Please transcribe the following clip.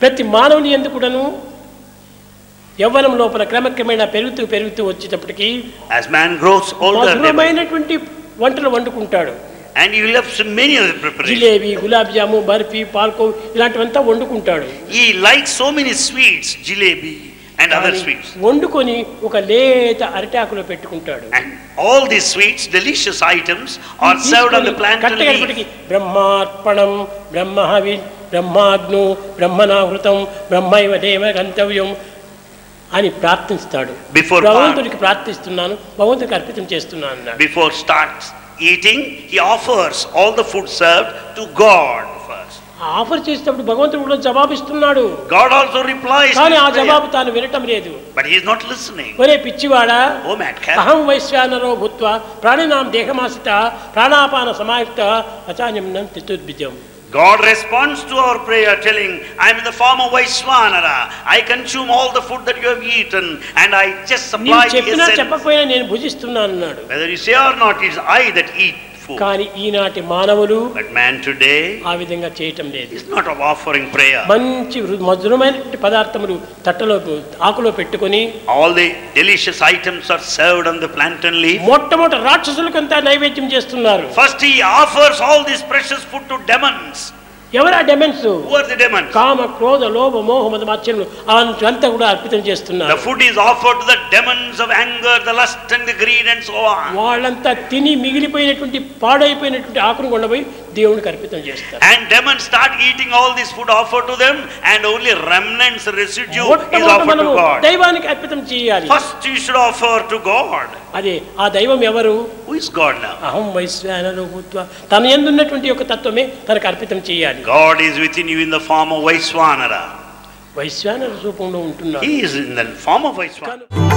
ప్రతి మానవుని యందు కూడాను యవ్వనం లోపల క్రమక్రమేణా పెరుగుతూ వచ్చేటప్పటికి as man grows older, మధురమైనటువంటి వంటలు వండుకుంటాడు. and he loves many of the preparations. Jalebi, gulab jamun, barfi, పాల్కో ఇలాంటివంతా వండుకుంటాడు. He likes so many sweets, jalebi and other sweets. వండుకొని ఒక లేత అరిటాకులో పెట్టుకుంటాడు. And all these sweets, delicious items, are served on the plantain leaf. బ్రహ్మార్పణం, బ్రహ్మహవి, బ్రహ్మాగ్ను, బ్రహ్మనాహృతం, బ్రహ్మైవ దేవ గంతవ్యం అని ప్రార్థిస్తాడు. భగవంతుడికి ప్రార్థిస్తున్నాను, భగవంతుడికి అర్పితం చేస్తున్నాను అన్నాడు. Before starts eating, he offers all the food served to God first. Offer చేసేటప్పుడు భగవంతుడు కూడా జవాబిస్తున్నాడు. God also replies. కానీ ఆ జవాబు తాను వినటం లేదు. But he is not listening. ఒరే పిచ్చివాడా, ఓ madcap, అహం వైశ్వానరో భూత్వా ప్రాణినాం దేహమాసిత ప్రాణాపాన సమాయుక్త అచాన్యం తితుద్భిజం. God responds to our prayer telling, I am in the form of Vaishvanara. I consume all the food that you have eaten and I just supply the essence. చెప్పకపోయినా నేను భుజిస్తున్నాను అన్నాడు. Whether you say or not, it is I that eat food. కానీ ఈనాటి మానవులు But man today ఆ విధంగా చేయటం లేదు. is not of offering prayer. మంచి మధురమైన పదార్థములు తట్టలో ఆకులో పెట్టుకొని all the delicious items are served on the plantain leaf. మొట్టమొదటి రాక్షసులకంతా నైవేద్యం చేస్తున్నారు. First he offers all this precious food to demons. ఎవరా demons? Who are the demons? కామ, క్రోధ, లోభ, మోహ, మద, మాత్సర్యములు అంతా కూడా అర్పితం చేస్తున్నారు. The food is offered to the demons of anger, the lust and the greed and so on. వాళ్ళంతా తిని మిగిలిపోయినటువంటి పాడైపోయినటువంటి ఆకును కొండపోయి దేవునికి అర్పితం చేస్తారు. And demons start eating all this food offered to them and only remnants, residue is offered to God. దైవానికి అర్పితం చేయాలి. First you should offer to God. అదే ఆ దైవం ఎవరు? Who is God now? అహం వైశ్వానరో భూత్వా, తన యందు ఉన్నటువంటి యొక్క తత్వమే తనకు అర్పితం చేయాలి. God is within you in the form of Vaishvanara. వైశ్వానర రూపంలో ఉంటున్నాడు. He is in the form of Vaishvanara.